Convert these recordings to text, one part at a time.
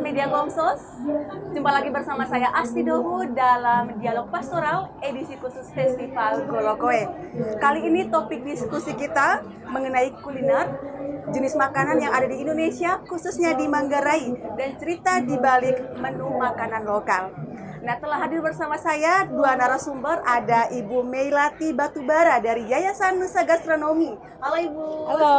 Media Komsos. Jumpa lagi bersama saya Asti Dohu dalam Dialog Pastoral edisi khusus Festival Golokoe. Kali ini topik diskusi kita mengenai kuliner, jenis makanan yang ada di Indonesia, khususnya di Manggarai, dan cerita di balik menu makanan lokal. Nah, telah hadir bersama saya dua narasumber, ada Ibu Meilati Batubara dari Yayasan Nusa Gastronomi. Halo Ibu. Halo,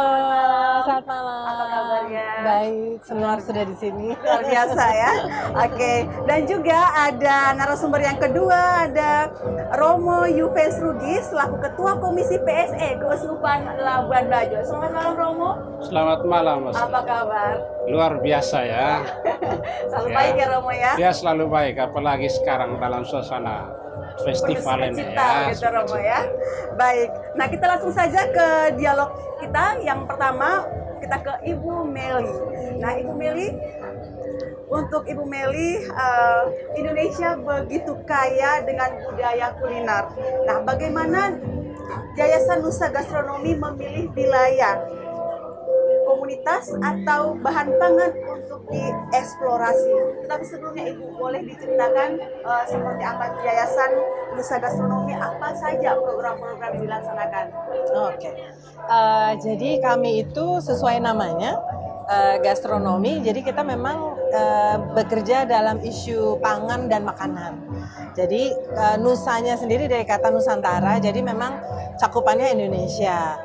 selamat malam. Apa kabarnya? Baik, senang sudah di sini. Luar biasa ya. Oke, dan juga ada narasumber yang kedua, ada Romo Yufes Rugi selaku Ketua Komisi PSE Keuskupan Labuan Bajo. Selamat malam Romo. Selamat malam, Mas. Apa kabar? Luar biasa ya. Selalu baik ya Romo ya. Ya selalu baik, apalagi sekarang dalam suasana festival ini ya. Gitu Romo ya. Baik. Nah, kita langsung saja ke dialog kita. Yang pertama kita ke Ibu Meli. Nah, Ibu Meli, untuk Ibu Meli, Indonesia begitu kaya dengan budaya kuliner. Nah, bagaimana Yayasan Nusa Gastronomi memilih wilayah, komunitas atau bahan pangan untuk dieksplorasi? Tetapi sebelumnya Ibu boleh diceritakan seperti apa Yayasan Nusa Gastronomi, apa saja program-program yang dilaksanakan? Oke. Jadi kami itu sesuai namanya gastronomi. Jadi kita memang bekerja dalam isu pangan dan makanan. Jadi Nusanya sendiri dari kata Nusantara. Jadi memang cakupannya Indonesia.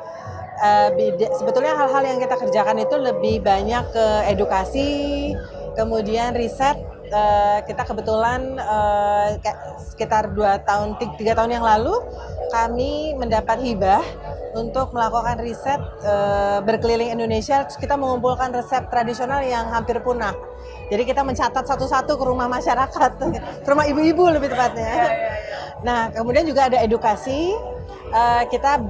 Sebetulnya hal-hal yang kita kerjakan itu lebih banyak ke edukasi, kemudian riset. Kita kebetulan sekitar 3 tahun yang lalu kami mendapat hibah untuk melakukan riset berkeliling Indonesia. Kita mengumpulkan resep tradisional yang hampir punah. Jadi kita mencatat satu-satu ke rumah masyarakat, ke rumah ibu-ibu lebih tepatnya. Nah, kemudian juga ada edukasi. Kita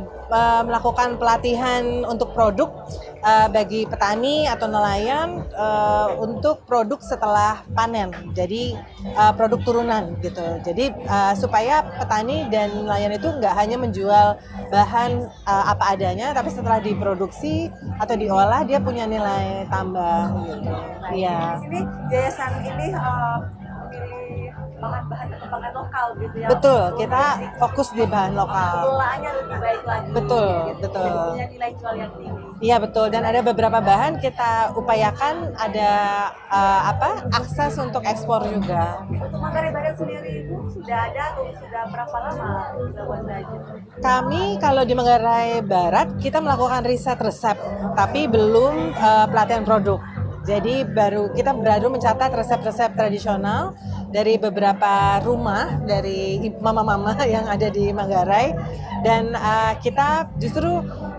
melakukan pelatihan untuk produk bagi petani atau nelayan untuk produk setelah panen. Jadi produk turunan gitu. Jadi supaya petani dan nelayan itu nggak hanya menjual bahan apa adanya, tapi setelah diproduksi atau diolah dia punya nilai tambah gitu. Iya. Di sini yayasan ini memilih bahan-bahan atau pangan lokal gitu ya. Betul, kita fokus di bahan lokal. Pengelolaannya lebih baik lagi. Betul, gitu. betul. Dan punya nilai jual yang tinggi. Iya betul, dan ada beberapa bahan kita upayakan ada akses untuk ekspor juga. Untuk Manggarai Barat sendiri Ibu sudah ada atau sudah berapa lama di Labuan Bajo? Kami kalau di Manggarai Barat kita melakukan riset resep, tapi belum pelatihan produk. Jadi kita baru mencatat resep-resep tradisional dari beberapa rumah dari mama-mama yang ada di Manggarai, dan kita justru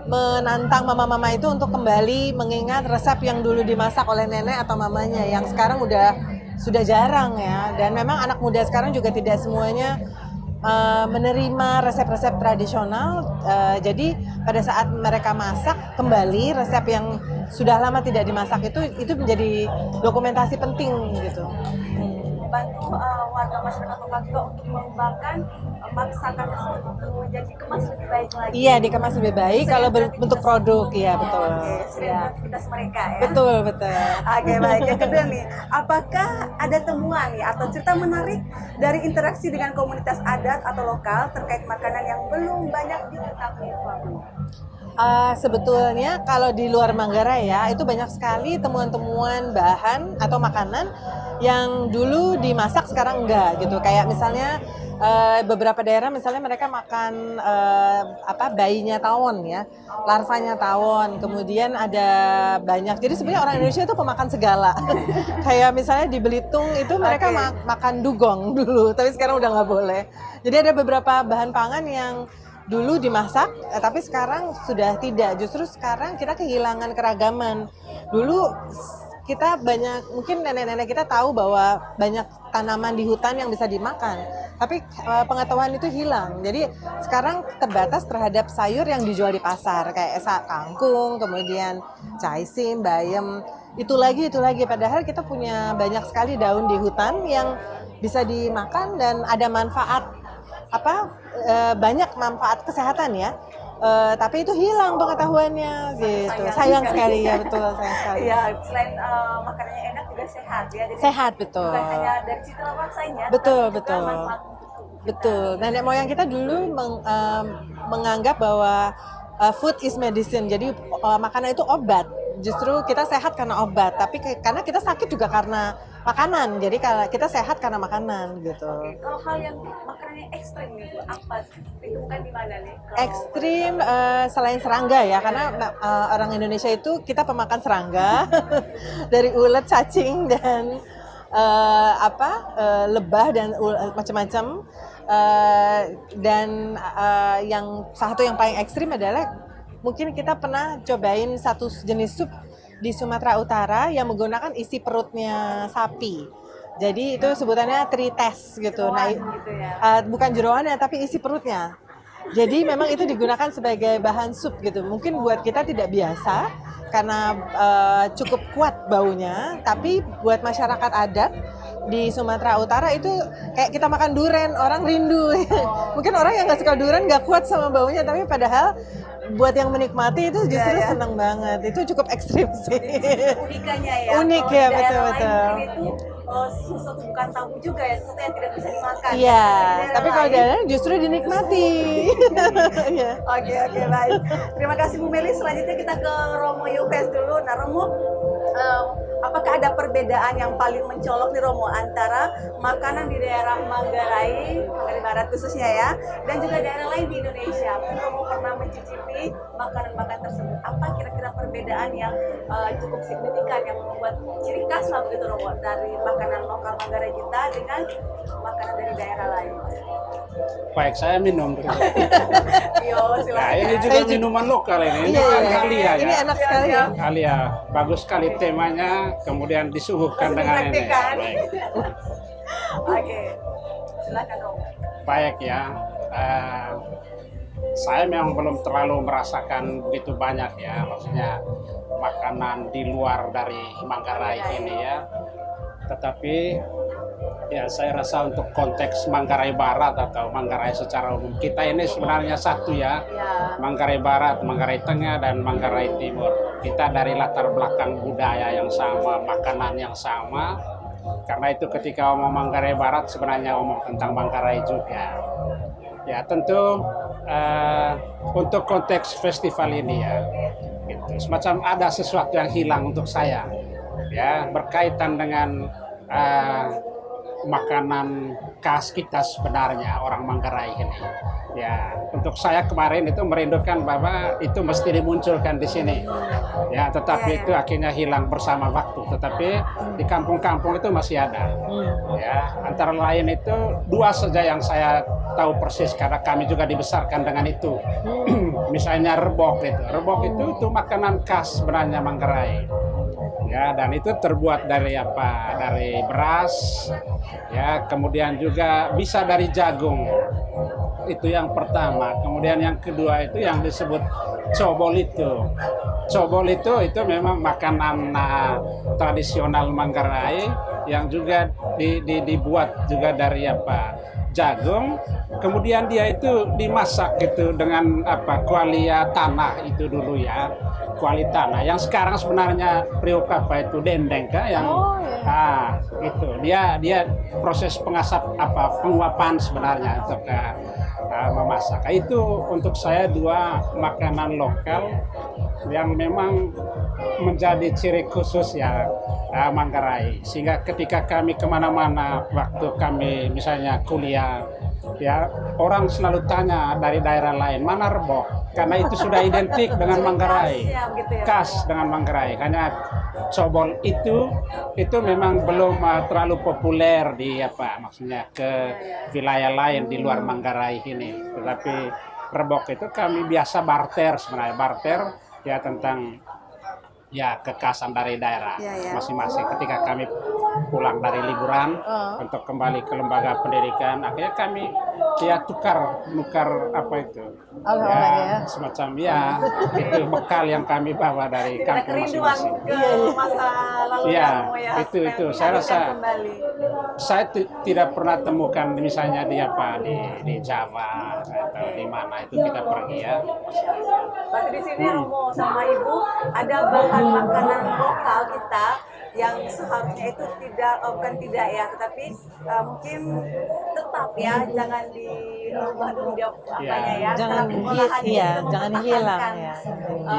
menantang mama-mama itu untuk kembali mengingat resep yang dulu dimasak oleh nenek atau mamanya yang sekarang sudah jarang ya. Dan memang anak muda sekarang juga tidak semuanya menerima resep-resep tradisional. Jadi pada saat mereka masak kembali resep yang sudah lama tidak dimasak itu menjadi dokumentasi penting gitu. Bantu warga masyarakat lokal juga untuk mengembangkan masakan tersebut untuk menjadi kemas lebih baik lagi. Iya, dikemas lebih baik kalau bentuk produk, iya betul. Sering aktivitas mereka ya. Betul. Oke, baik. Yang kedua nih, apakah ada temuan nih atau cerita menarik dari interaksi dengan komunitas adat atau lokal terkait makanan yang belum banyak diketahui Ibu? Sebetulnya kalau di luar Manggarai ya itu banyak sekali temuan-temuan bahan atau makanan yang dulu dimasak sekarang enggak gitu. Kayak misalnya beberapa daerah misalnya mereka makan bayinya tawon ya, larvanya tawon. Kemudian ada banyak. Jadi sebenarnya orang Indonesia itu pemakan segala. Kayak misalnya di Belitung itu mereka makan dugong dulu, tapi sekarang udah nggak boleh. Jadi ada beberapa bahan pangan yang dulu dimasak, tapi sekarang sudah tidak. Justru sekarang kita kehilangan keragaman. Dulu kita mungkin nenek-nenek kita tahu bahwa banyak tanaman di hutan yang bisa dimakan, tapi pengetahuan itu hilang. Jadi sekarang terbatas terhadap sayur yang dijual di pasar, kayak kangkung, kemudian caisim, bayam, itu lagi. Padahal kita punya banyak sekali daun di hutan yang bisa dimakan dan ada manfaat banyak manfaat kesehatan ya. Tapi itu hilang pengetahuannya gitu. Sayang sekali ya, betul, sayang sekali. Iya, selain makanannya enak juga sehat ya. Jadi Sehat, betul. bukan hanya dari citra rasanya, Betul, tapi juga betul. manfaat untuk kita. Betul. Nenek moyang kita dulu menganggap bahwa food is medicine. Jadi makanan itu obat. Justru kita sehat karena obat, tapi karena kita sakit juga karena makanan. Jadi kita sehat karena makanan gitu. Oke, kalau hal yang makanannya ekstrim itu apa? Itu bukan di mana nih? Ekstrim selain serangga ya, karena orang Indonesia itu kita pemakan serangga dari ulet, cacing dan lebah dan macam-macam. Dan yang satu yang paling ekstrim adalah mungkin kita pernah cobain satu jenis sup di Sumatera Utara yang menggunakan isi perutnya sapi. Jadi itu sebutannya trites gitu. Nah, Gitu ya. bukan jeroannya tapi isi perutnya. Jadi memang itu digunakan sebagai bahan sup gitu. Mungkin buat kita tidak biasa karena cukup kuat baunya, tapi buat masyarakat adat di Sumatera Utara itu kayak kita makan durian, orang rindu. Mungkin orang yang nggak suka durian nggak kuat sama baunya, tapi padahal buat yang menikmati itu justru Ya. senang banget. Itu cukup ekstrim sih. Unikannya ya. Unik Kalau ya, di daerah lain betul-betul. mungkin itu sesuatu bukan tabu juga ya, sesuatu yang tidak bisa dimakan. Iya, Di daerah tapi kalau lain- di daerah justru dinikmati. Iya. Oke, baik. Terima kasih Bu Meli. Selanjutnya kita ke Romo Yupes dulu. Nah Romo, apakah ada perbedaan yang paling mencolok nih Romo antara makanan di daerah Manggarai Barat khususnya ya, dan juga daerah lain di Indonesia? Mungkin Romo pernah mencicipi makanan-makanan tersebut. Apa kira-kira perbedaan yang cukup signifikan yang membuat ciri khas lah begitu Romo dari makanan lokal Manggarai kita dengan makanan dari daerah lain? Baik, saya minum dulu. Yo, Nah, silakan. ini juga minuman lokal ini. Iya, iya. Alia Ini ya. enak sekali ya. Alia, bagus sekali temanya, kemudian disuguhkan Langsung dengan ini. dipraktikkan. Baik. Oke, silakan Romo. Baik ya. Saya memang belum terlalu merasakan begitu banyak ya, maksudnya makanan di luar dari Manggarai ini ya. Tetapi ya saya rasa untuk konteks Manggarai Barat atau Manggarai secara umum, kita ini sebenarnya satu ya. Ya. Manggarai Barat, Manggarai Tengah, dan Manggarai Timur. Kita dari latar belakang budaya yang sama, makanan yang sama. Karena itu ketika omong Manggarai Barat sebenarnya omong tentang Manggarai juga. Ya tentu untuk konteks festival ini ya, gitu. Semacam ada sesuatu yang hilang untuk saya, ya berkaitan dengan makanan khas kita sebenarnya orang Manggarai ini. Ya, untuk saya kemarin itu merindukan bahwa itu mesti dimunculkan di sini. Ya, tetapi itu akhirnya hilang bersama waktu. Tetapi di kampung-kampung itu masih ada. Ya, antara lain itu dua saja yang saya tahu persis karena kami juga dibesarkan dengan itu. Misalnya rebok itu. Rebok itu makanan khas sebenarnya Manggarai. Ya, dan itu terbuat dari apa? Dari beras, ya, kemudian juga bisa dari jagung. Itu yang pertama. Kemudian yang kedua itu yang disebut cobol itu. Cobol itu memang makanan tradisional Manggarai yang juga dibuat juga dari apa? Jagung. Kemudian dia itu dimasak gitu dengan apa? Kualia tanah itu dulu ya. Kuali tanah yang sekarang sebenarnya periuk apa itu dendeng kah yang itu dia proses pengasap apa penguapan sebenarnya untuk memasak. Itu untuk saya dua makanan lokal yang memang menjadi ciri khusus ya Manggarai, sehingga ketika kami kemana-mana waktu kami misalnya kuliah ya orang selalu tanya dari daerah lain mana rebok, karena itu sudah identik dengan Manggarai, khas dengan Manggarai. Hanya cobol itu memang belum terlalu populer di apa maksudnya ke wilayah lain di luar Manggarai ini. Tetapi rebok itu kami biasa barter sebenarnya, barter ya tentang ya kekhasan dari daerah masing-masing. Ketika kami pulang dari liburan untuk kembali ke lembaga pendidikan, akhirnya kami ya nukar apa itu? Oleh-oleh ya. Semacam ya itu bekal yang kami bawa dari Ada kampung kerinduan masing-masing. ke masa lalu Iya, Romo ya. itu. supaya Saya rasa dihadirkan kembali. saya tidak pernah temukan misalnya di apa di Jawa atau di mana itu kita pergi ya. Berarti di sini Romo sama Ibu ada bahan makanan lokal kita yang seharusnya itu bukan tidak ya, tetapi mungkin tetap ya, jangan dirubah dulu dia apanya ya. Jangan Cara pengolahannya iya, kita jangan mempertahankan. hilang ya.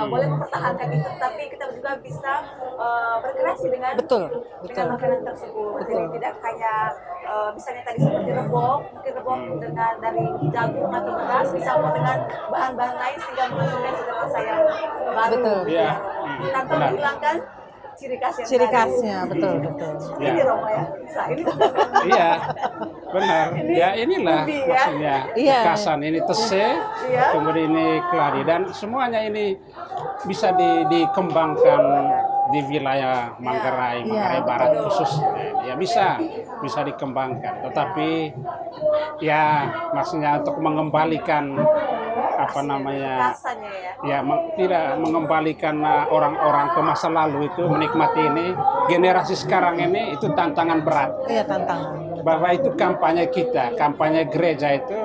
Boleh mempertahankan itu, tapi kita juga bisa berkreasi dengan Betul. makanan tersebut. Betul. Jadi tidak hanya misalnya tadi seperti rebok, mungkin rebok dengan dari jagung atau beras dicampur dengan bahan-bahan lain sehingga menghasilkan cita rasa yang baru. Betul. Iya. Tanpa Benar. menghilangkan ciri khas yang Ciri tadi. khasnya, betul. Ya. Ini Romo ya, bisa ini. Iya, benar. Ya inilah ubi ya. maksudnya Iya. kekasan ini tese, Iya. kemudian ini keladi dan semuanya ini bisa dikembangkan di wilayah Manggarai, Manggarai Barat khususnya. Ya bisa dikembangkan. Tetapi ya maksudnya untuk mengembalikan apa namanya Rasanya ya. ya tidak mengembalikan orang-orang ke masa lalu itu menikmati ini generasi sekarang ini itu tantangan berat Iya, tantangan. bahwa itu kampanye kita kampanye gereja itu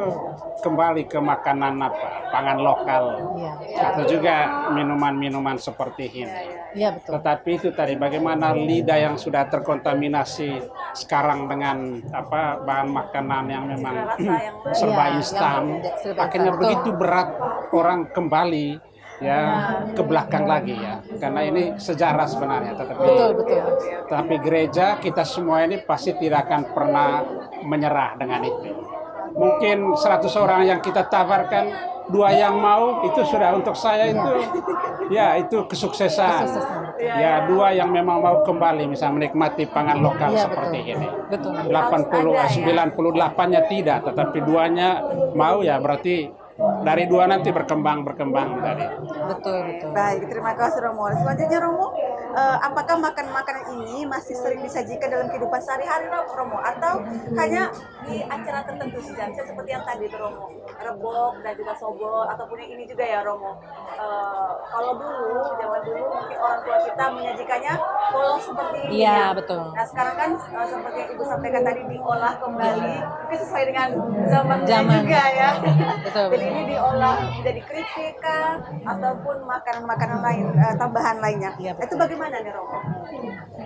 kembali ke makanan apa pangan lokal Iya. atau juga minuman-minuman seperti ini. Iya, betul. Tetapi itu tadi bagaimana lidah yang sudah terkontaminasi sekarang dengan apa bahan makanan yang memang Rasa yang serba Iya, instan, yang serba akhirnya instan, begitu berat orang kembali ya ke belakang lagi ya, karena ini sejarah sebenarnya. Betul. Tapi gereja kita semua ini pasti tidak akan pernah menyerah dengan itu. Mungkin 100 orang yang kita tawarkan, 2 yang mau itu sudah untuk saya itu ya itu kesuksesan. Ya 2 yang memang mau kembali misalnya menikmati pangan lokal Iya, seperti ini. Betul. 98-nya tidak, tetapi 2-nya mau ya berarti dari 2 nanti berkembang tadi. Betul. Baik, terima kasih Romo. Selanjutnya Romo, apakah makanan-makanan ini masih sering disajikan dalam kehidupan sehari-hari Romo? Atau hanya di acara tertentu saja? Misalnya seperti yang tadi itu Romo, rebok dan juga sobol, ataupun yang ini juga ya Romo. Kalau dulu, zaman dulu mungkin orang tua kita menyajikannya polos seperti ini Iya, ya. betul. Nah sekarang kan seperti yang Ibu sampaikan tadi diolah kembali, mungkin sesuai dengan zamannya Zaman. juga ya. Betul. Jadi ini diolah menjadi keripik kah, ataupun makanan-makanan lain, tambahan lainnya. Iya, betul. Itu bagaimana nih Romo?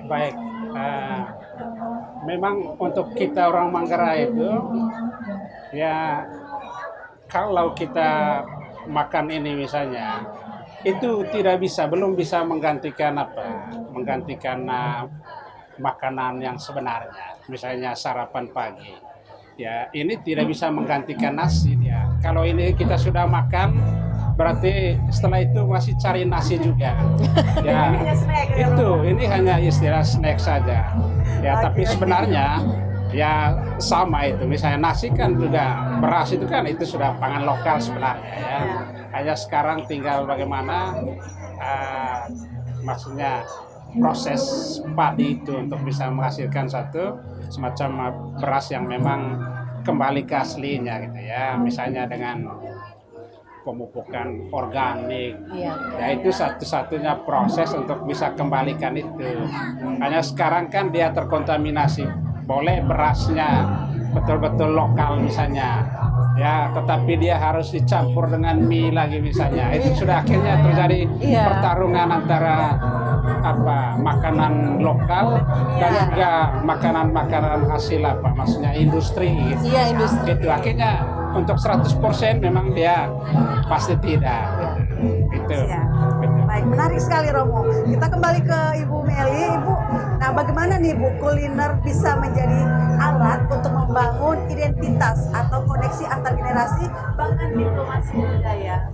Baik, memang untuk kita orang Manggarai itu ya kalau kita makan ini misalnya itu belum bisa menggantikan makanan yang sebenarnya, misalnya sarapan pagi ya ini tidak bisa menggantikan nasi ya. Kalau ini kita sudah makan berarti setelah itu masih cari nasi juga ya. Ini hanya snack ya, Ini hanya istilah snack saja ya. Tapi sebenarnya ya sama itu, misalnya nasi kan juga beras itu kan itu sudah pangan lokal sebenarnya ya. Hanya sekarang tinggal bagaimana maksudnya proses padi itu untuk bisa menghasilkan satu semacam beras yang memang kembali ke aslinya gitu ya, misalnya dengan pemupukan organik. Iya. Ya itu satu-satunya proses untuk bisa kembalikan itu. Hanya sekarang kan dia terkontaminasi. Boleh berasnya betul-betul lokal misalnya. Ya, tetapi dia harus dicampur dengan mie lagi misalnya. Itu sudah akhirnya terjadi pertarungan antara makanan lokal dan juga makanan-makanan hasil maksudnya industri gitu. Iya, industri. Itu akhirnya untuk 100% memang dia pasti tidak gitu. Ya. Baik, menarik sekali Romo. Kita kembali ke Ibu Meli. Ibu, nah bagaimana nih Bu kuliner bisa menjadi alat untuk membangun identitas atau koneksi antar generasi bahkan diplomasi budaya?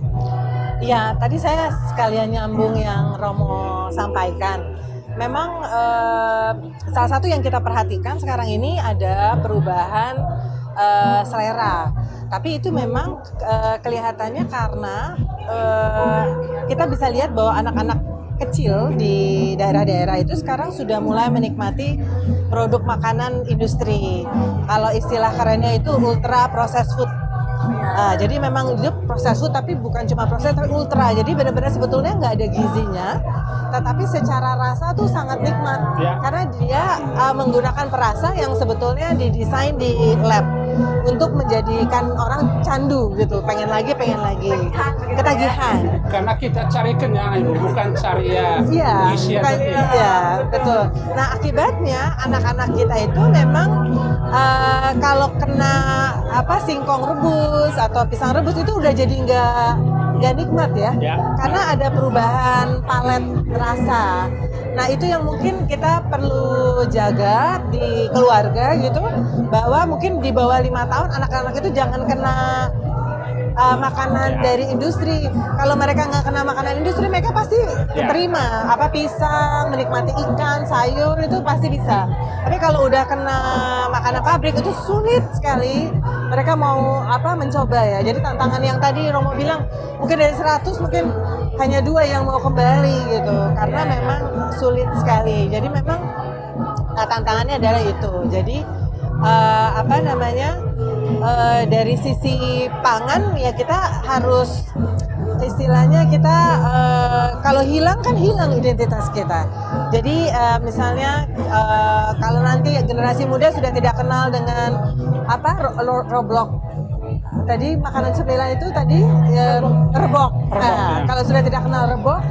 Ya, tadi saya sekalian nyambung yang Romo sampaikan. Memang salah satu yang kita perhatikan sekarang ini ada perubahan selera. Tapi itu memang kelihatannya karena kita bisa lihat bahwa anak-anak kecil di daerah-daerah itu sekarang sudah mulai menikmati produk makanan industri. Kalau istilah kerennya itu ultra processed food. Jadi memang itu proses food tapi bukan cuma proses tapi ultra. Jadi benar-benar sebetulnya nggak ada gizinya, tetapi secara rasa tuh sangat nikmat karena dia menggunakan perasa yang sebetulnya didesain di lab untuk menjadikan orang candu gitu, pengen lagi, ketagihan. Karena kita cari kenyang, Ibu, bukan cari isi atau tidak. Iya, betul. Nah, akibatnya anak-anak kita itu memang kalau kena singkong rebus atau pisang rebus itu udah jadi nggak nikmat ya, karena ada perubahan palet rasa. Nah, itu yang mungkin kita perlu jaga di keluarga gitu, bahwa mungkin di bawah 5 tahun anak-anak itu jangan kena makanan dari industri. Kalau mereka nggak kena makanan industri, mereka pasti terima pisang, menikmati ikan, sayur itu pasti bisa. Tapi kalau udah kena makanan pabrik itu sulit sekali mereka mau mencoba ya. Jadi tantangan yang tadi Romo bilang mungkin dari 100 mungkin hanya 2 yang mau kembali gitu, karena memang sulit sekali. Jadi memang tantangannya adalah itu. Jadi dari sisi pangan ya kita harus istilahnya kita kalau hilang kan hilang identitas kita. Jadi misalnya kalau nanti generasi muda sudah tidak kenal dengan Roblox. Tadi makanan cemilan itu tadi rebok. Kalau sudah tidak kenal rebok,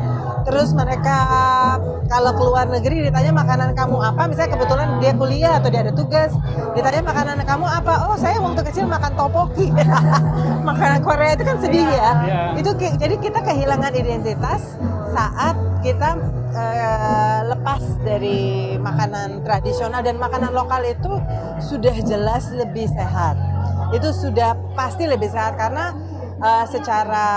terus mereka kalau keluar negeri ditanya makanan kamu apa, misalnya kebetulan dia kuliah atau dia ada tugas, ditanya makanan kamu apa, oh saya waktu kecil makan topoki. Makanan Korea itu kan sedih ya. Itu jadi kita kehilangan identitas saat kita lepas dari makanan tradisional, dan makanan lokal itu sudah jelas lebih sehat. Itu sudah pasti lebih sehat karena secara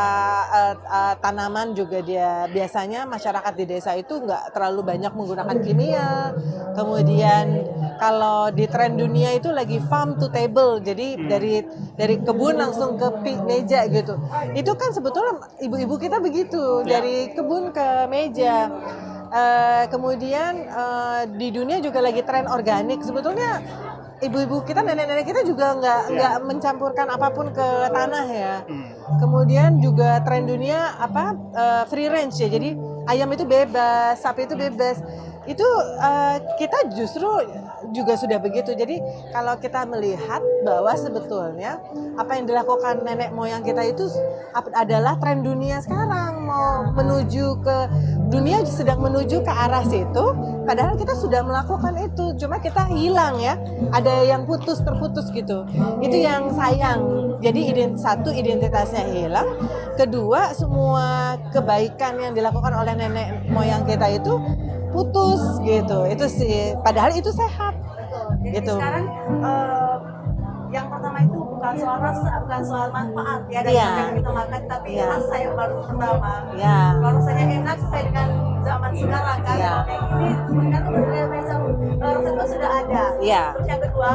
tanaman juga dia biasanya masyarakat di desa itu nggak terlalu banyak menggunakan kimia. Kemudian kalau di tren dunia itu lagi farm to table, jadi dari kebun langsung ke meja gitu. Itu kan sebetulnya ibu-ibu kita begitu, dari kebun ke meja. Kemudian di dunia juga lagi tren organik. Sebetulnya ibu-ibu kita, nenek-nenek kita juga nggak mencampurkan apapun ke tanah ya. Kemudian juga tren dunia free range ya. Jadi ayam itu bebas, sapi itu bebas. Itu kita justru juga sudah begitu. Jadi kalau kita melihat bahwa sebetulnya apa yang dilakukan nenek moyang kita itu adalah tren dunia sekarang, mau menuju ke dunia sedang menuju ke arah situ, padahal kita sudah melakukan itu, cuma kita hilang ya, ada yang terputus gitu. Itu yang sayang. Jadi satu, identitasnya hilang, kedua semua kebaikan yang dilakukan oleh nenek moyang kita itu putus gitu. Itu sih, padahal itu sehat. Jadi gitu. Sekarang yang pertama itu bukan soal rasa, bukan soal manfaat ya dari yang kita makan, tapi rasa yang baru pertama. Kalau rasanya enak sesuai dengan zaman sekarang kan. Ini sebenarnya rasa itu sudah ada. Terus yang kedua,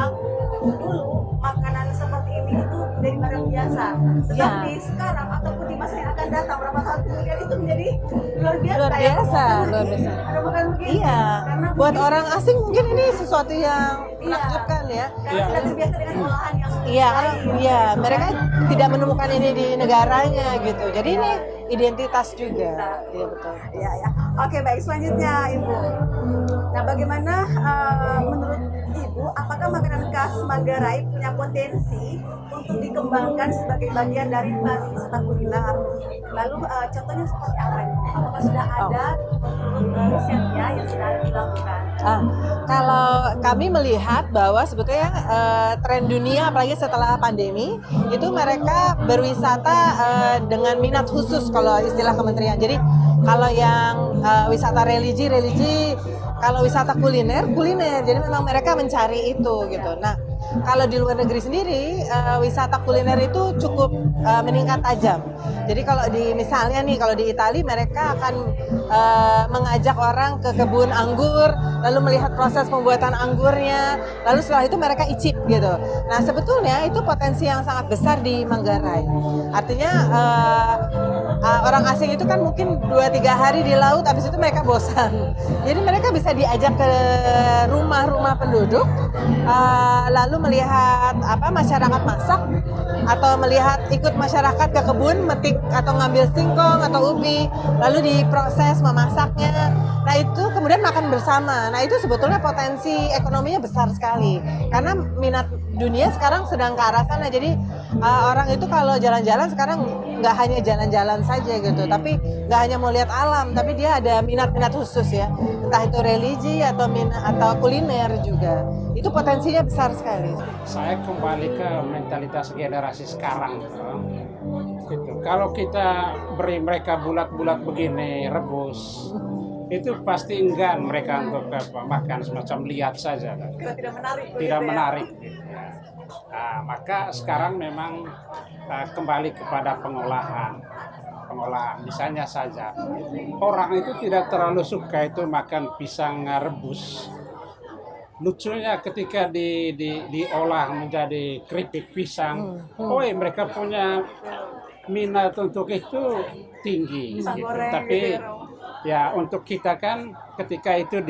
dulu makanan seperti ini itu dari barang biasa. Tetapi sekarang ataupun di masa yang akan datang berapa tahun kemudian itu menjadi luar biasa. Ada makan begini. Karena buat orang asing mungkin ini sesuatu yang menakjubkan ya. Karena sudah terbiasa dengan olahan yang mereka tidak menemukan ini di negaranya gitu. Jadi ini identitas juga. Iya betul. Iya. Oke, baik, selanjutnya Ibu. Nah, bagaimana menurut Ibu, apakah makanan khas Manggarai punya potensi untuk dikembangkan sebagai bagian dari pariwisata kuliner? Lalu contohnya seperti apa? Apakah sudah ada risetnya yang sudah dilakukan? Kalau kami melihat bahwa sebetulnya tren dunia apalagi setelah pandemi itu mereka berwisata dengan minat khusus kalau istilah kementerian. Jadi kalau yang wisata religi, kalau wisata kuliner. Jadi memang mereka mencari itu gitu. Nah, kalau di luar negeri sendiri wisata kuliner itu cukup meningkat tajam. Jadi kalau misalnya kalau di Italia mereka akan mengajak orang ke kebun anggur, lalu melihat proses pembuatan anggurnya, lalu setelah itu mereka icip gitu. Nah, sebetulnya itu potensi yang sangat besar di Manggarai. Artinya orang asing itu kan mungkin 2-3 hari di laut, habis itu mereka bosan. Jadi mereka bisa diajak ke rumah-rumah penduduk, lalu melihat masyarakat masak, atau melihat ikut masyarakat ke kebun metik atau ngambil singkong atau ubi, lalu diproses memasaknya. Nah itu kemudian makan bersama. Nah itu sebetulnya potensi ekonominya besar sekali karena minat dunia sekarang sedang ke arah sana. Jadi orang itu kalau jalan-jalan sekarang nggak hanya jalan-jalan saja gitu, tapi nggak hanya mau lihat alam, tapi dia ada minat-minat khusus ya, entah itu religi atau kuliner juga. Itu potensinya besar sekali. Saya kembali ke mentalitas generasi sekarang. Gitu. Kalau kita beri mereka bulat-bulat begini rebus, itu pasti enggan mereka untuk makan semacam lihat saja. Karena tidak menarik. Tidak menarik. Nah, maka sekarang memang kembali kepada pengolahan. Misalnya saja orang itu tidak terlalu suka itu makan pisang rebus. Lucunya ketika diolah menjadi keripik pisang, mereka punya minat untuk itu tinggi. Gitu. Goreng, Tapi gitu. ya untuk kita kan ketika itu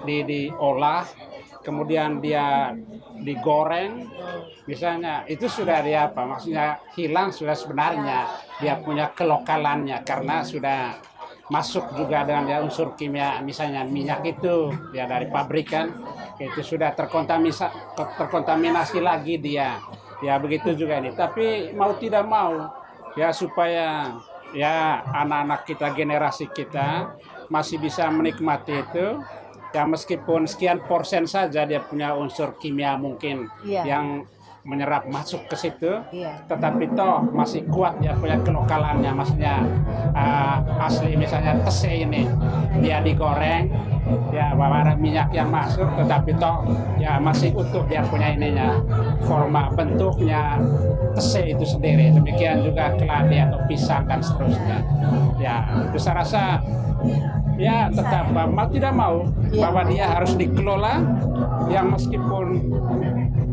diolah, kemudian dia digoreng, misalnya itu sudah maksudnya hilang sudah sebenarnya dia punya kelokalannya karena sudah masuk juga dengan unsur kimia, misalnya minyak itu ya dari pabrikan itu sudah terkontaminasi lagi dia, ya begitu juga ini. Tapi mau tidak mau ya supaya ya anak-anak kita, generasi kita masih bisa menikmati itu. Ya meskipun sekian persen saja dia punya unsur kimia mungkin yang menyerap masuk ke situ, tetapi toh masih kuat dia punya kelokalannya, maksudnya asli misalnya tese ini dia digoreng, ya ada minyak yang masuk, tetapi toh ya masih utuh dia punya ininya, forma bentuknya tese itu sendiri. Demikian juga keladi atau pisang dan seterusnya. Ya itu saya rasa ya tetap mau tidak mau bahwa dia harus dikelola yang meskipun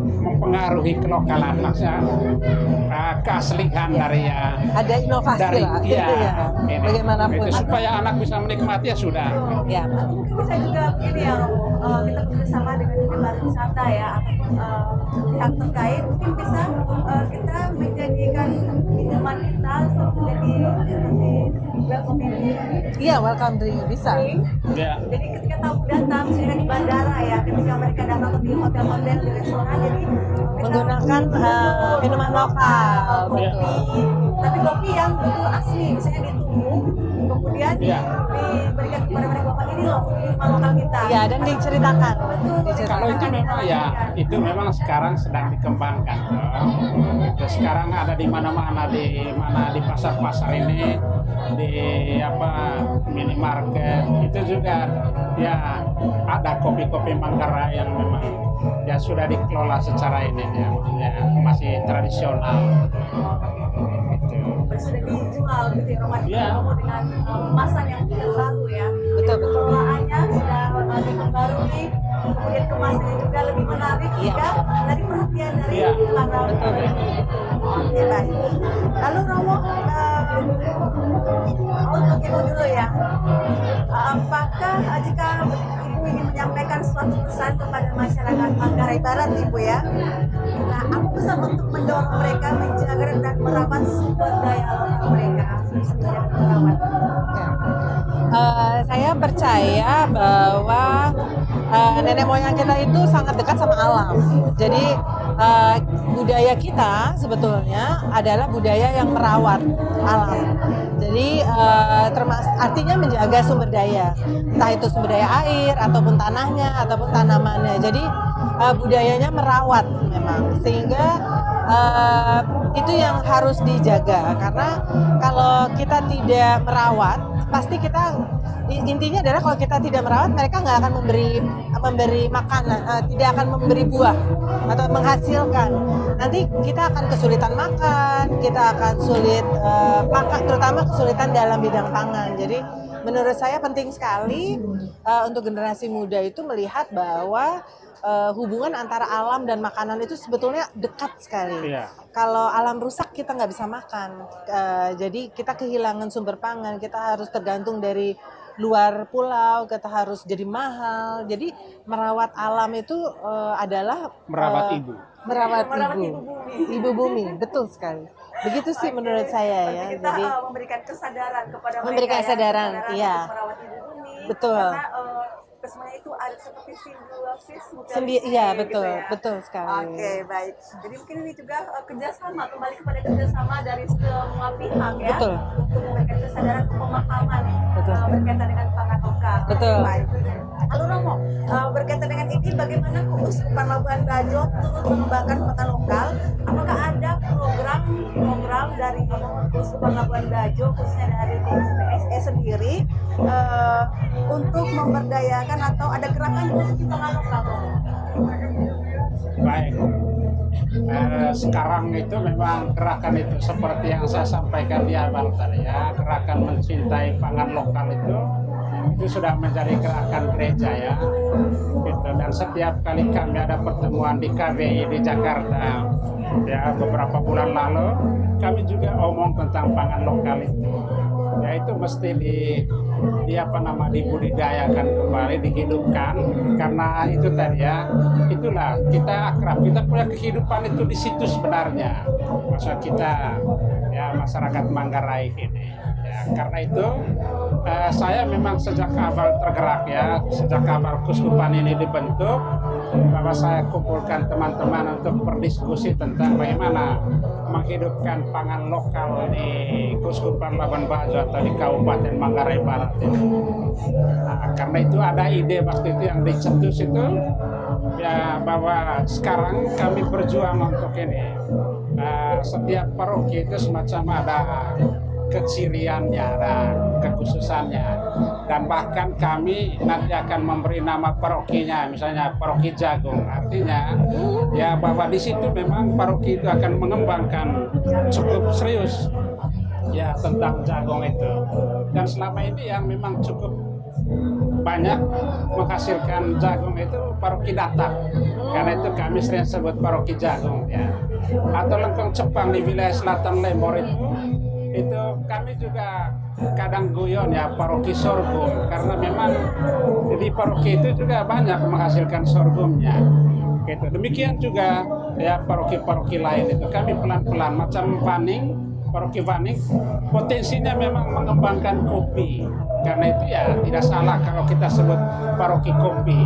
mempengaruhi kelokalan, maksudnya keaslian dari ada inovasi dari, lah bagaimanapun itu, supaya anak bisa menikmati ya sudah. Ya. Mungkin bisa juga begini ya, kita bekerjasama dengan Dinas Pariwisata ya ataupun pihak terkait, mungkin bisa kita menjadikan minuman kita seperti welcome drink. Iya, welcome drink bisa. Ya. Jadi ketika tamu datang, misalnya di bandara ya, ketika mereka datang ke hotel-hotel, di restoran, jadi menggunakan minuman lokal, kopi, tapi kopi yang betul asli, misalnya ditumbuk, kemudian diberikan kepada mereka, Bapak ini loh minuman lokal kita. Iya, dan diceritakan. Kalau itu memang ya, itu memang sekarang sedang dikembangkan. Sekarang ada di mana-mana, di pasar-pasar ini, di minimarket itu juga ya ada kopi-kopi Manggarai yang memang ya sudah dikelola secara ini ya masih tradisional. Sudah dijual gitu ya, dengan kemasan yang baru ya. Betul. Pengelolaannya sudah lebih membarui, kemudian kemasannya juga lebih menarik sehingga dari perhatian dari para Oke, baik. Lalu Romo, untuk Ibu dulu ya, apakah jika Ibu ingin menyampaikan suatu pesan kepada masyarakat Manggarai Barat, Ibu ya, nah apa pesan untuk mendorong mereka menjaga dan merawat sumber daya lokal mereka? Saya percaya bahwa nenek moyang kita itu sangat dekat sama alam. Jadi budaya kita sebetulnya adalah budaya yang merawat alam. Jadi artinya menjaga sumber daya, entah itu sumber daya air ataupun tanahnya ataupun tanamannya. Jadi budayanya merawat memang, sehingga itu yang harus dijaga. Karena kalau kita tidak merawat, pasti kita intinya adalah kalau kita tidak merawat, mereka nggak akan memberi makanan, tidak akan memberi buah atau menghasilkan. Nanti kita akan kesulitan makan, kita akan sulit makan, terutama kesulitan dalam bidang pangan. Jadi menurut saya penting sekali untuk generasi muda itu melihat bahwa hubungan antara alam dan makanan itu sebetulnya dekat sekali. Iya. Kalau alam rusak kita nggak bisa makan. Jadi kita kehilangan sumber pangan, kita harus tergantung dari luar pulau, kita harus jadi mahal. Jadi merawat alam itu adalah Merawat ibu. merawat Merawat ibu, ibu bumi, betul sekali. Begitu sih menurut saya ya. Berarti kita Jadi memberikan kesadaran kepada Memberikan mereka kesadaran, kesadaran iya. untuk merawat ibu bumi. Betul. Karena semuanya itu ada seperti simbiosis mutualisme iya gitu betul, ya. betul sekali. Oke, baik. Jadi mungkin ini juga kerjasama, kembali kepada kerjasama dari semua pihak ya. Betul. Untuk memberikan kesadaran pemahaman Betul. berkaitan dengan pangan lokal. Betul. Baik. Lalu Romo, berkaitan dengan ini bagaimana Keuskupan Labuan Bajo turut mengembangkan pangan lokal? Apakah ada program dari Keuskupan Labuan Bajo khususnya dari PSE sendiri untuk memberdayakan atau ada gerakan khusus pangan lokal? Baik. Sekarang itu memang gerakan itu seperti yang saya sampaikan di awal tadi ya, gerakan mencintai pangan lokal itu sudah menjadi gerakan gereja ya. Gitu. Dan setiap kali kami ada pertemuan di KBI di Jakarta ya beberapa bulan lalu, kami juga omong tentang pangan lokal itu. Ya itu mesti dibudidayakan kembali, dihidupkan, karena itu tadi ya, itulah kita akrab, kita punya kehidupan itu di situ sebenarnya, maksud kita ya masyarakat Manggarai ini ya. Karena itu saya memang sejak awal tergerak ya, sejak awal Keuskupan ini dibentuk, bahwa saya kumpulkan teman-teman untuk berdiskusi tentang bagaimana menghidupkan pangan lokal di Keuskupan Labuan Bajo atau di Kabupaten Manggarai Barat ini. Nah, karena itu ada ide waktu itu yang dicetus itu ya, bahwa sekarang kami berjuang untuk ini. Setiap paroki itu semacam ada keciriannya, ada kekhususannya, dan bahkan kami nanti akan memberi nama parokinya, misalnya Paroki Jagung. Artinya ya bahwa di situ memang paroki itu akan mengembangkan cukup serius ya tentang jagung itu. Dan selama ini yang memang cukup banyak menghasilkan jagung itu Paroki Datak. Karena itu kami sering sebut Paroki Jagung ya. Atau Lengkong Cepang di wilayah Selatan Lembor itu kami juga kadang guyon ya paroki sorghum, karena memang di paroki itu juga banyak menghasilkan sorghumnya gitu. Demikian juga ya paroki-paroki lain itu kami pelan-pelan, macam Waning, paroki Waning potensinya memang mengembangkan kopi, karena itu ya tidak salah kalau kita sebut paroki kopi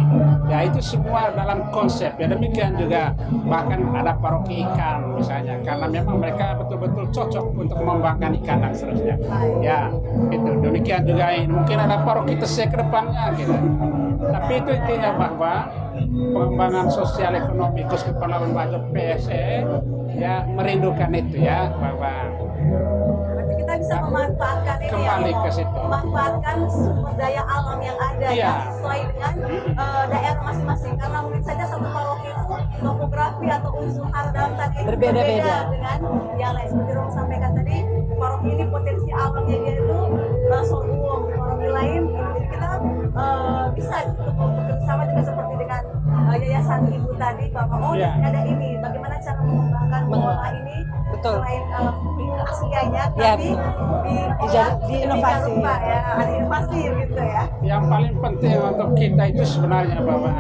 ya, itu semua dalam konsep ya. Demikian juga bahkan ada paroki ikan misalnya, karena memang mereka betul-betul cocok untuk mengembangkan ikan dan seterusnya ya itu. Demikian juga ini mungkin ada paroki Tese ke depannya gitu, tapi itu intinya bahwa pengembangan sosial ekonomi Keuskupan Labuan Bajo PSE ya merindukan itu ya, bahwa kita bisa memanfaatkan ini kembali ya, ke situ, memanfaatkan sumber daya alam yang ada Iya. ya, sesuai dengan daerah masing-masing, karena mungkin saja satu paroki itu topografi atau unsur hara dalam tanah itu Berbeda-beda. dengan yang lain. Seperti Romo sampaikan tadi, paroki ini potensi alamnya dia itu sorghum, paroki lain jadi kita bisa untuk bersama juga seperti dengan yayasan ibu tadi, bahwa Iya. ada ini bagaimana cara mengembangkan mengolah ini Betul. selain keasliannya Ya, tapi diinovasi. rupa ya, ada inovasi gitu ya. yang paling penting untuk kita itu sebenarnya bahwa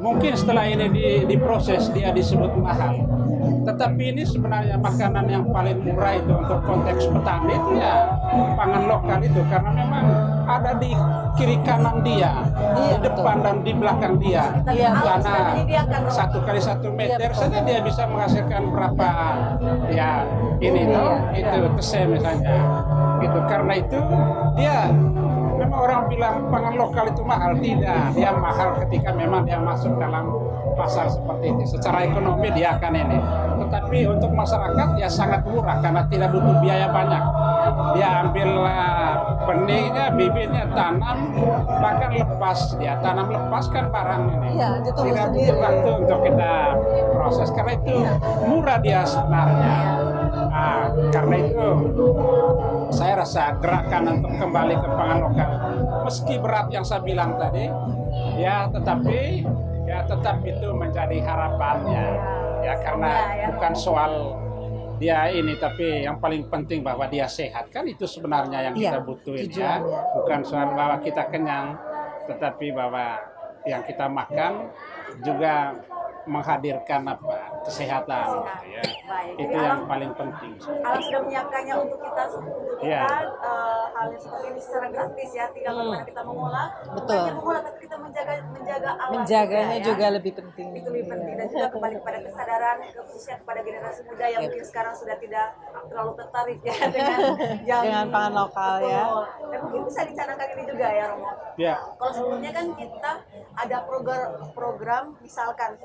mungkin setelah ini diproses dia disebut mahal, tetapi ini sebenarnya makanan yang paling murah itu untuk konteks petani itu ya pangan lokal itu, karena memang ada di kiri kanan dia, Iya, di depan dan di belakang dia. Iya, Karena menyediakan. 1 x 1 meter betul. saja dia bisa menghasilkan berapa ya ini tuh itu tese misalnya gitu. Karena itu dia memang orang bilang pangan lokal itu mahal, tidak, dia mahal ketika memang dia masuk dalam pasar seperti ini. Secara ekonomi dia akan ini, tetapi untuk masyarakat ya sangat murah karena tidak butuh biaya banyak. Dia ambil benihnya, bibitnya, tanam, bahkan lepas, dia tanam lepaskan barang ini. Iya, dia tumbuh Tidak sendiri. butuh waktu untuk kita proses, karena itu murah dia sebenarnya. Nah, karena itu saya rasa gerakan untuk kembali ke pangan lokal, meski berat yang saya bilang tadi, ya tetapi ya Ya tetap itu menjadi harapannya. Ya karena bukan soal dia ini, tapi yang paling penting bahwa dia sehat, kan itu sebenarnya yang kita butuhin ya. Bukan soal bahwa kita kenyang, tetapi bahwa yang kita makan juga menghadirkan kesehatan gitu ya. Baik. Itu Jadi yang paling penting. alam sudah menyiapkannya untuk kita Iya. hal yang seperti ini secara gratis ya, tinggal bagaimana kita mengolah. Betul. Bukan hanya mengolah, tapi kita menjaga alam Menjaganya ya. juga lebih penting. Itu lebih penting, dan juga kembali kepada kesadaran khususnya kepada generasi muda yang mungkin sekarang sudah tidak terlalu tertarik ya Dengan pangan lokal ya. Dan mungkin bisa dicanangkan ini juga ya Romo. Ya. Kalau sebelumnya kan kita ada program misalkan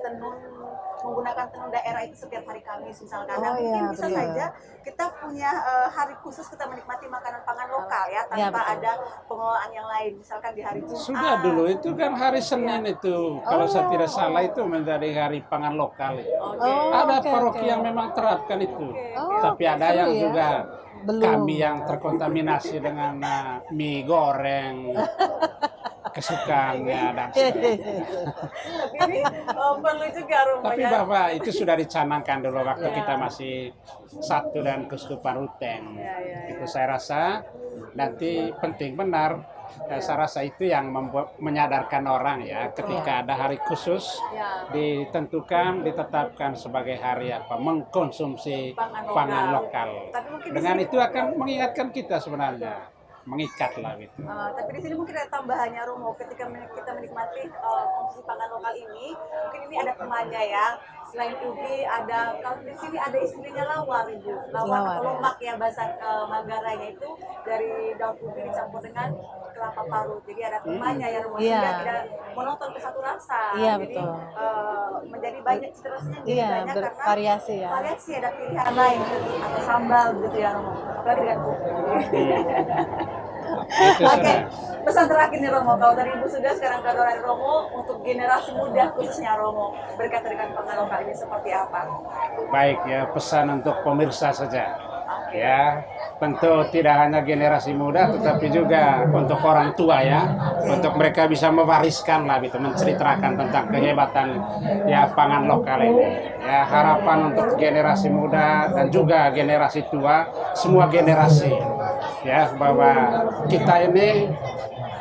menggunakan tenun daerah itu setiap hari Kamis misalkan. Nah, mungkin bisa saja kita punya hari khusus kita menikmati makanan pangan lokal ya, tanpa ada pengelolaan yang lain. Misalkan di hari Jumat. Sudah dulu itu kan hari Senin itu, kalau saya tidak salah itu menjadi hari pangan lokal. Ada paroki yang memang terapkan itu, tapi ada yang juga kami yang terkontaminasi dengan mie goreng kesukaannya dan sebagainya. Tapi ini perlu juga Tapi rumahnya. bahwa itu sudah dicanangkan dulu waktu kita masih satu dan Keuskupan Ruteng. Itu saya rasa nanti penting benar. Saya rasa itu yang menyadarkan orang ya, ketika ada hari khusus ditentukan, ditetapkan sebagai hari mengkonsumsi pangan lokal. Tapi mungkin Dengan itu akan mengingatkan kita sebenarnya, mengikat lah gitu. Tapi di sini mungkin ada tambahannya Romo, ketika kita menikmati konsumsi pangan lokal ini, mungkin ini ada temannya ya. Selain ubi ada, kalau di sini ada istrinya lawar Ibu, lawar atau lomak ya bahasa Manggarainya, itu dari daun ubi dicampur dengan kelapa parut. Jadi ada temannya ya Romo, sehingga tidak monoton ke satu rasa. Iya, jadi betul. menjadi banyak citrusnya, jadi banyak karena bervariasi ya. variasi, ada pilihan lain atau sambal gitu ya Romo. Apalagi dengan ubi. Itu Oke, sudah. pesan terakhir nih Romo, kalau dari Ibu sudah, sekarang ke dari Romo, untuk generasi muda khususnya Romo, berkaitan dengan pangan lokal ini seperti apa? Baik ya, pesan untuk pemirsa saja. Ya, tentu tidak hanya generasi muda, tetapi juga untuk orang tua ya, untuk mereka bisa mewariskan lah gitu, menceritakan tentang kehebatan ya pangan lokal ini. Ya, harapan untuk generasi muda dan juga generasi tua, semua generasi ya, bahwa kita ini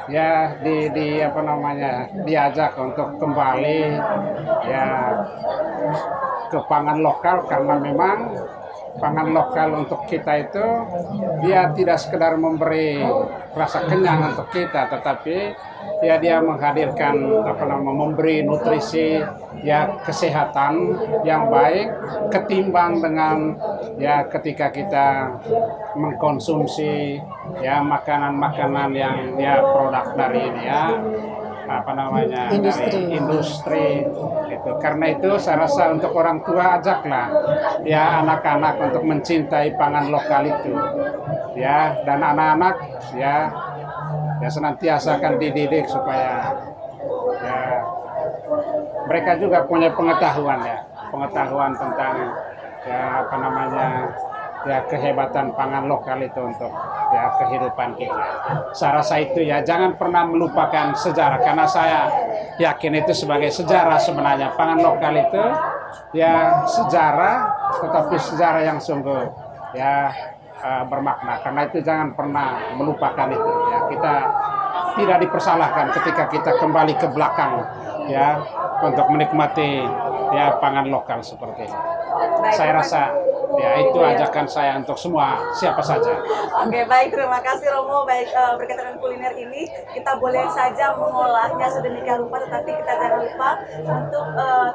ya di apa namanya, diajak untuk kembali ya ke pangan lokal, karena memang pangan lokal untuk kita itu dia tidak sekedar memberi rasa kenyang untuk kita, tetapi ya dia menghadirkan apa namanya, memberi nutrisi ya, kesehatan yang baik ketimbang dengan ya ketika kita mengkonsumsi ya makanan-makanan yang ya produk dari ini ya apa namanya, dari industri itu. Karena itu saya rasa untuk orang tua ajaklah ya anak-anak untuk mencintai pangan lokal itu ya, dan anak-anak ya senantiasa akan dididik supaya ya mereka juga punya pengetahuan tentang ya apa namanya ya kehebatan pangan lokal itu untuk ya kehidupan kita. Saya rasa itu ya, jangan pernah melupakan sejarah, karena saya yakin itu sebagai sejarah sebenarnya. Pangan lokal itu ya sejarah, tetapi sejarah yang sungguh ya bermakna. Karena itu jangan pernah melupakan itu ya. Kita tidak dipersalahkan ketika kita kembali ke belakang ya untuk menikmati ya pangan lokal seperti ini. Saya rasa ya itu ajakan saya untuk semua, siapa saja. Oke, baik, terima kasih Romo. Baik, berkaitan dengan kuliner ini, kita boleh saja mengolahnya sedemikian rupa, tetapi kita jangan lupa untuk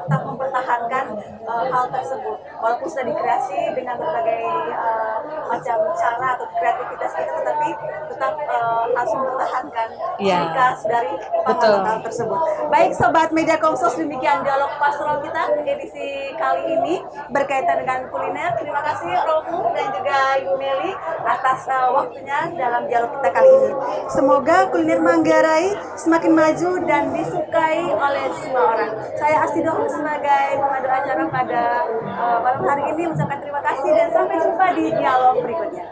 tetap mempertahankan hal tersebut. Walaupun sudah dikreasi dengan berbagai macam cara atau kreativitas kita, tetapi tetap harus mempertahankan ciri khas dari pangan lokal tersebut. Baik, Sobat Media Komsos, demikian dialog pastoral kita edisi kali ini berkaitan dengan kuliner. Terima kasih Romo dan juga Ibu Meli atas waktunya dalam dialog kita kali ini. Semoga kuliner Manggarai semakin maju dan disukai oleh semua orang. Saya Astido sebagai pemandu acara pada malam hari ini mengucapkan terima kasih dan sampai jumpa di dialog berikutnya.